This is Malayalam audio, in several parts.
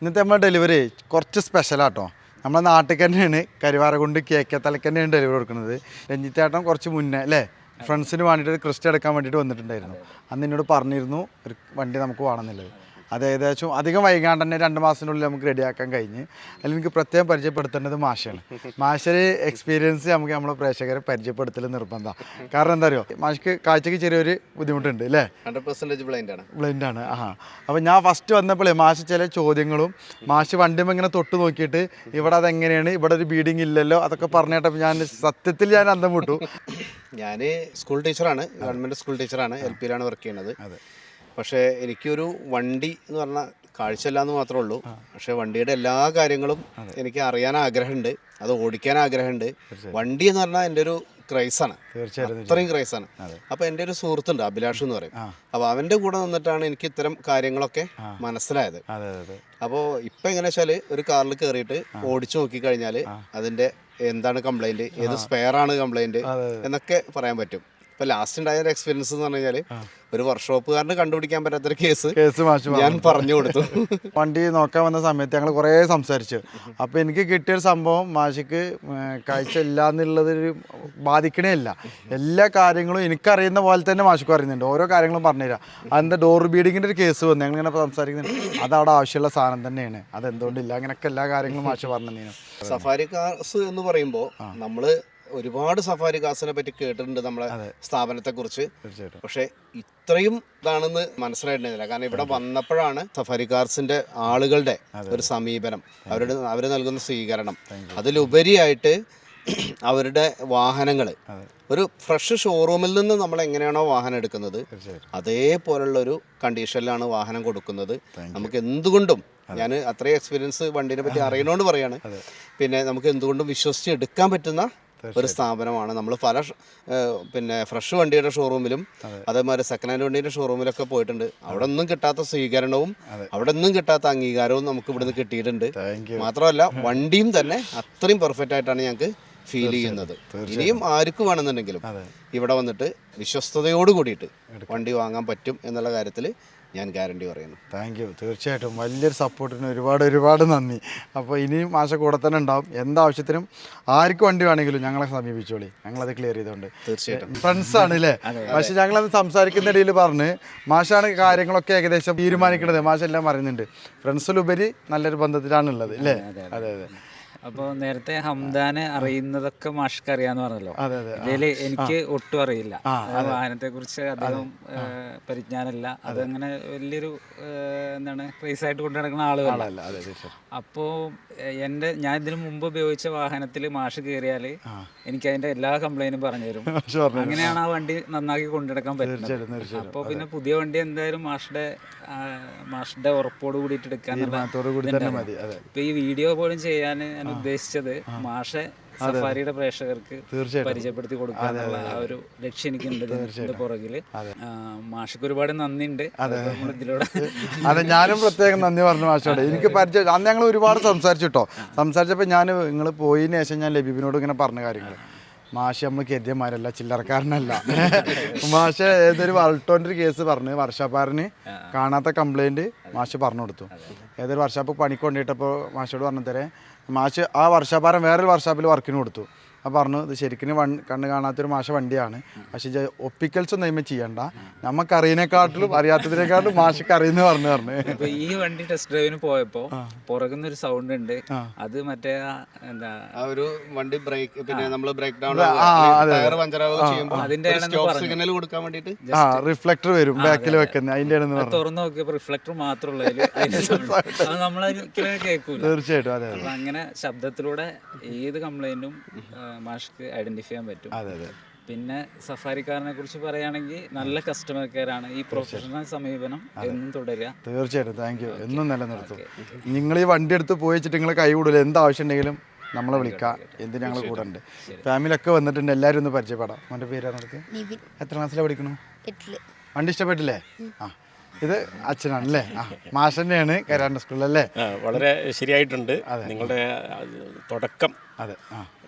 ഇന്നത്തെ നമ്മുടെ ഡെലിവറി കുറച്ച് സ്പെഷ്യലാട്ടോ. നമ്മളെ നാട്ടിൽ തന്നെയാണ് കരുവാരകുണ്ട് കേക്കത്തലക്ക് തന്നെയാണ് ഡെലിവറി കൊടുക്കുന്നത്. രഞ്ജിത്തേട്ടൻ കുറച്ച് മുന്നേ അല്ലേ ഫ്രണ്ട്സിന് വേണ്ടിയിട്ട് ഒരു ക്രിസ്റ്റ് എടുക്കാൻ വേണ്ടിയിട്ട് വന്നിട്ടുണ്ടായിരുന്നു. അന്ന് എന്നോട് പറഞ്ഞിരുന്നു ഒരു വണ്ടി നമുക്ക് വേണമെന്നുള്ളത്. അത് ഏകദേശം അധികം വൈകാണ്ട് തന്നെ 2 മാസത്തിനുള്ളിൽ നമുക്ക് റെഡിയാക്കാൻ കഴിഞ്ഞ്. അതിൽ എനിക്ക് പ്രത്യേകം പരിചയപ്പെടുത്തേണ്ടത് മാഷാണ്. മാഷൊരു എക്സ്പീരിയൻസ് നമുക്ക് നമ്മളെ പ്രേക്ഷകരെ പരിചയപ്പെടുത്തൽ നിർബന്ധമാണ്. കാരണം എന്താ അറിയോ, മാഷ്ക്ക് കാഴ്ചക്ക് ചെറിയൊരു ബുദ്ധിമുട്ടുണ്ട് അല്ലേ? 100% ബ്ലൈൻഡ് ആണ്. അപ്പോൾ ഞാൻ ഫസ്റ്റ് വന്നപ്പോഴേ മാഷ് ചില ചോദ്യങ്ങളും മാഷ് വണ്ടിയും ഇങ്ങനെ തൊട്ട് നോക്കിയിട്ട് ഇവിടെ അതെങ്ങനെയാണ്, ഇവിടെ ഒരു ബീഡിങ് ഇല്ലല്ലോ അതൊക്കെ പറഞ്ഞിട്ടപ്പോൾ ഞാൻ സത്യത്തിൽ ഞാൻ അന്തം വിട്ടു. ഞാൻ സ്കൂൾ ടീച്ചറാണ്, ഗവൺമെൻറ് സ്കൂൾ ടീച്ചറാണ്, LP-യിലാണ് വർക്ക് ചെയ്യുന്നത്. പക്ഷേ എനിക്കൊരു വണ്ടി എന്ന് പറഞ്ഞാൽ കാഴ്ചയില്ല എന്ന് മാത്രമേ ഉള്ളൂ. പക്ഷേ വണ്ടിയുടെ എല്ലാ കാര്യങ്ങളും എനിക്ക് അറിയാൻ ആഗ്രഹമുണ്ട്, അത് ഓടിക്കാൻ ആഗ്രഹമുണ്ട്. വണ്ടി എന്ന് പറഞ്ഞാൽ എൻ്റെ ഒരു ക്രൈസാണ്, അത്രയും ക്രൈസാണ്. അപ്പോൾ എൻ്റെ ഒരു സുഹൃത്തുണ്ട്, അഭിലാഷ് എന്ന് പറയും. അപ്പോൾ അവൻ്റെ കൂടെ നിന്നിട്ടാണ് എനിക്ക് ഇത്തരം കാര്യങ്ങളൊക്കെ മനസ്സിലായത്. അപ്പോൾ ഇപ്പം എങ്ങനെ വെച്ചാൽ ഒരു കാറിൽ കയറിയിട്ട് ഓടിച്ചു നോക്കിക്കഴിഞ്ഞാൽ അതിൻ്റെ എന്താണ് കംപ്ലൈൻറ്റ്, ഏത് സ്പെയറാണ് കംപ്ലൈൻറ്റ് എന്നൊക്കെ പറയാൻ പറ്റും. ഇപ്പോൾ ലാസ്റ്റ് ഉണ്ടായ ഒരു എക്സ്പീരിയൻസ് എന്ന് പറഞ്ഞു കഴിഞ്ഞാൽ ഒരു വർക്ക്ഷോപ്പുകാരന് കണ്ടുപിടിക്കാൻ പറ്റാത്തൊരു കേസ് ഞാൻ പറഞ്ഞു കൊടുത്തു. വണ്ടി നോക്കാൻ വന്ന സമയത്ത് ഞങ്ങൾ കുറേ സംസാരിച്ചു. അപ്പോൾ എനിക്ക് കിട്ടിയൊരു സംഭവം, മാഷിക്ക് കാഴ്ച ഇല്ല എന്നുള്ളതൊരു ബാധിക്കണേ ഇല്ല. എല്ലാ കാര്യങ്ങളും എനിക്കറിയുന്ന പോലെ തന്നെ മാഷിക്കും അറിയുന്നുണ്ട്. ഓരോ കാര്യങ്ങളും പറഞ്ഞുതരാം. അതിൻ്റെ ഡോർ ബീഡിങ്ങിൻ്റെ ഒരു കേസ് വന്നു, ഞങ്ങളിങ്ങനെ സംസാരിക്കുന്നുണ്ട്. അതവിടെ ആവശ്യമുള്ള സാധനം തന്നെയാണ്, അതെന്തുകൊണ്ടില്ല, അങ്ങനെയൊക്കെ എല്ലാ കാര്യങ്ങളും മാഷ് പറഞ്ഞു തന്നു. സഫാരി കാർസ് എന്ന് പറയുമ്പോൾ നമ്മൾ ഒരുപാട് സഫാരി കാർസിനെ പറ്റി കേട്ടിട്ടുണ്ട് നമ്മളെ സ്ഥാപനത്തെ കുറിച്ച്. പക്ഷെ ഇത്രയും ഇതാണെന്ന് മനസ്സിലായിട്ടുണ്ടായിരുന്നില്ല. കാരണം ഇവിടെ വന്നപ്പോഴാണ് സഫാരി കാർസിന്റെ ആളുകളുടെ ഒരു സമീപനം, അവർ നൽകുന്ന സ്വീകരണം, അതിലുപരിയായിട്ട് അവരുടെ വാഹനങ്ങൾ, ഒരു ഫ്രഷ് ഷോറൂമിൽ നിന്ന് നമ്മൾ എങ്ങനെയാണോ വാഹനം എടുക്കുന്നത് അതേപോലുള്ളൊരു കണ്ടീഷനിലാണ് വാഹനം കൊടുക്കുന്നത്. നമുക്ക് എന്തുകൊണ്ടും, ഞാൻ അത്രയും എക്സ്പീരിയൻസ് വണ്ടീനെ പറ്റി അറിയണോണ്ട് പറയാണ്, പിന്നെ നമുക്ക് എന്തുകൊണ്ടും വിശ്വസിച്ച് എടുക്കാൻ പറ്റുന്ന ഒരു സ്ഥാപനമാണ്. നമ്മൾ പല ഫ്രഷ് വണ്ടിയുടെ ഷോറൂമിലും അതേമാതിരി സെക്കൻഡ് ഹാൻഡ് വണ്ടിയുടെ ഷോറൂമിലൊക്കെ പോയിട്ടുണ്ട്. അവിടെ ഒന്നും കിട്ടാത്ത സ്വീകരണവും അവിടെ ഒന്നും കിട്ടാത്ത അംഗീകാരവും നമുക്ക് ഇവിടുന്ന് കിട്ടിയിട്ടുണ്ട്. മാത്രമല്ല വണ്ടിയും തന്നെ അത്രയും പെർഫെക്റ്റ് ആയിട്ടാണ് ഞങ്ങൾക്ക് ഫീൽ ചെയ്യുന്നത്. ഇനിയും ആർക്കും വേണമെന്നുണ്ടെങ്കിലും ഇവിടെ വന്നിട്ട് വിശ്വസ്തയോട് കൂടിയിട്ട് വണ്ടി വാങ്ങാൻ പറ്റും എന്നുള്ള കാര്യത്തിൽ ഞാൻ ഗ്യാരണ്ടി പറയുന്നു. Thank you. തീർച്ചയായിട്ടും വലിയൊരു സപ്പോർട്ടിന് ഒരുപാട് നന്ദി. അപ്പോൾ ഇനിയും മാഷ കൂടെ തന്നെ ഉണ്ടാവും. എന്താവശ്യത്തിനും ആർക്കും വണ്ടി വേണമെങ്കിലും ഞങ്ങളെ സമീപിച്ചോളി, ഞങ്ങളത് ക്ലിയർ ചെയ്തോണ്ട്. തീർച്ചയായിട്ടും ഫ്രണ്ട്സാണ് അല്ലേ? പക്ഷെ ഞങ്ങളത് സംസാരിക്കുന്നതിടയിൽ പറഞ്ഞ് മാഷാണ് കാര്യങ്ങളൊക്കെ ഏകദേശം തീരുമാനിക്കുന്നത്. മാഷെല്ലാം പറയുന്നുണ്ട്. ഫ്രണ്ട്സിലുപരി നല്ലൊരു ബന്ധത്തിലാണുള്ളത് അല്ലേ? അതെ. അപ്പോൾ നേരത്തെ ഹംദാനെ അറിയുന്നതൊക്കെ മാഷ്ക്ക് അറിയാന്ന് പറഞ്ഞല്ലോ. ഇതില് എനിക്ക് ഒട്ടും അറിയില്ല, വാഹനത്തെ കുറിച്ച് അധികം പരിജ്ഞാനമില്ല. അതങ്ങനെ വലിയൊരു എന്താണ് ക്രൈസായിട്ട് കൊണ്ടു നടക്കുന്ന ആളുകളല്ല. അപ്പോൾ ഞാൻ ഇതിനു മുമ്പ് ഉപയോഗിച്ച വാഹനത്തിൽ മാഷ് കയറിയാൽ എനിക്ക് അതിന്റെ എല്ലാ കംപ്ലൈന്റും പറഞ്ഞു തരും. അങ്ങനെയാണ് ആ വണ്ടി നന്നാക്കി കൊണ്ടുനടക്കാൻ പറ്റുന്നത്. അപ്പോൾ പിന്നെ പുതിയ വണ്ടി എന്തായാലും മാഷിന്റെ ഉറപ്പോട് കൂടിയിട്ട് എടുക്കാൻ. ഇപ്പൊ ഈ വീഡിയോ പോലും ചെയ്യാൻ ഞാൻ ഉദ്ദേശിച്ചത് മാഷെ സഫാരിയുടെ പ്രേക്ഷകർക്ക് പരിചയപ്പെടുത്തി കൊടുക്കാനുള്ള ആ ഒരു ലക്ഷ്യം എനിക്കുണ്ട്. ഇതിന്റെ പുറകില് മാഷക്ക് ഒരുപാട് നന്ദിയുണ്ട്. അതെ, ഞാനും പ്രത്യേകം നന്ദി പറഞ്ഞു മാഷോട്. എനിക്ക് പരിചയം അന്ന് ഞങ്ങൾ ഒരുപാട് സംസാരിച്ചിട്ടോ. സംസാരിച്ചപ്പോൾ ഞാൻ നിങ്ങൾ പോയതിന് ശേഷം ഞാൻ ലബീബിനോട് ഇങ്ങനെ പറഞ്ഞ കാര്യങ്ങൾ, മാഷ് നമ്മൾ കരുതിയമാരല്ല, ചില്ലറക്കാരനല്ല. മാഷ് ഏതൊരു വൾട്ടോൻ്റെ ഒരു കേസ് പറഞ്ഞ് വർഷാപ്പാരന് കാണാത്ത കംപ്ലൈൻറ്റ് മാഷ് പറഞ്ഞു കൊടുത്തു. ഏതൊരു വർഷാപ്പ് പണിക്ക് കൊണ്ടിട്ടപ്പോൾ മാഷോട് പറഞ്ഞു തരേ, മാഷ് ആ വർഷാപ്പാരൻ വേറൊരു വർഷാപ്പിൽ വർക്കിന് കൊടുത്തു. അപ്പോൾ പറഞ്ഞു, ഇത് ശരിക്കും കണ്ണ് കാണാത്തൊരു മാഷ വണ്ടിയാണ്, പക്ഷേ ഒപ്പിക്കൽസ് ഒന്നും അതിന്മേൽ ചെയ്യണ്ട, നമുക്കറിയതിനെക്കാട്ടിലും അറിയാത്തതിനെക്കാട്ടിലും മാഷക്ക് അറിയുന്ന പറഞ്ഞു. ഇപ്പൊ ഈ വണ്ടി ടെസ്റ്റ് ഡ്രൈവിന് പോയപ്പോ പുറകുന്ന ഒരു സൗണ്ട് ഉണ്ട്. അത് മറ്റേ എന്താ ഒരു വണ്ടി ബ്രേക്ക്, പിന്നെ നമ്മൾ ബ്രേക്ക് ഡൗൺ അതിന്റെ സിഗ്നൽ കൊടുക്കാൻ വേണ്ടിട്ട് റിഫ്ലക്ടർ വരും ബാക്കിൽ വെക്കുന്നത്, അതിന്റെ തുറന്നു നോക്കിയപ്പോ റിഫ്ലക്ടർ മാത്രമുള്ള നമ്മളൊരിക്കലും കേൾക്കൂല. തീർച്ചയായിട്ടും അതെ. അപ്പൊ അങ്ങനെ ശബ്ദത്തിലൂടെ ഏത് കംപ്ലൈന്റും മാഷ്ക്ക് ഐഡന്റിഫൈ ചെയ്യാൻ പറ്റും. പിന്നെ സഫാരിക്കാരനെ കുറിച്ച് പറയുകയാണെങ്കിൽ നല്ല കസ്റ്റമർ കെയർ ആണ്. ഈ പ്രൊഫഷണൽ സമീപനം എന്നും തുടരുക. തീർച്ചയായിട്ടും. Thank you. എന്നും നിലനിർത്തും. നിങ്ങൾ ഈ വണ്ടി എടുത്ത് പോയി വെച്ചിട്ട് നിങ്ങൾ കൈ കൂടുതൽ എന്താവശ്യം ഉണ്ടെങ്കിലും നമ്മളെ വിളിക്കാം, എന്തിന് ഞങ്ങൾ കൂടെ ഉണ്ട്. ഫാമിലിയൊക്കെ വന്നിട്ടുണ്ട്, എല്ലാവരും ഒന്ന് പരിചയപ്പെടാം. അവൻ്റെ പേരാണ് അടുത്ത്. എത്ര ക്ലാസ്സിലാണ് പഠിക്കണു? വണ്ടി ഇഷ്ടപ്പെട്ടില്ലേ? ഇത് അച്ഛനാണല്ലേ? മാഷ് തന്നെയാണ് കരാണ്ട സ്കൂളിലല്ലേ? വളരെ ശരിയായിട്ടുണ്ട് നിങ്ങളുടെ തുടക്കം. അതെ,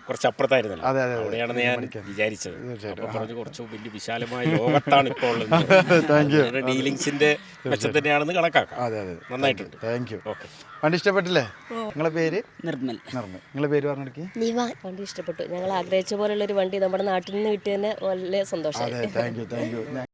കുറച്ച് അപ്പുറത്തായിരുന്നല്ലോ. അതെ, അതെ, അതെ. അവിടെയാണെന്ന് ഞാൻ വിചാരിച്ചത്. അപ്പോൾ പറഞ്ഞു കുറച്ച് വലിയ വിശാലമായ ലോകത്താണ് ഇപ്പോൾ ഉള്ളത്. Thank you. ഡീലിങ്സിന്റെ മെച്ചം തന്നെയാണെന്ന് കണക്കാക്കാം. അതെ അതെ നന്നായിട്ടുണ്ട്. Thank you. ഓക്കെ. വണ്ടി ഇഷ്ടപ്പെട്ടില്ലേ? നിങ്ങളെ പേര്? നിർമ്മൽ. നിർമ്മൽ. നിങ്ങളെ പേര് പറഞ്ഞെടുക്കി? വണ്ടി ഇഷ്ടപ്പെട്ടു. ഞങ്ങൾ ആഗ്രഹിച്ച പോലുള്ളൊരു വണ്ടി നമ്മുടെ നാട്ടിൽ നിന്ന് കിട്ടിയതിന് വളരെ സന്തോഷമായി. അതെ, താങ്ക് യു.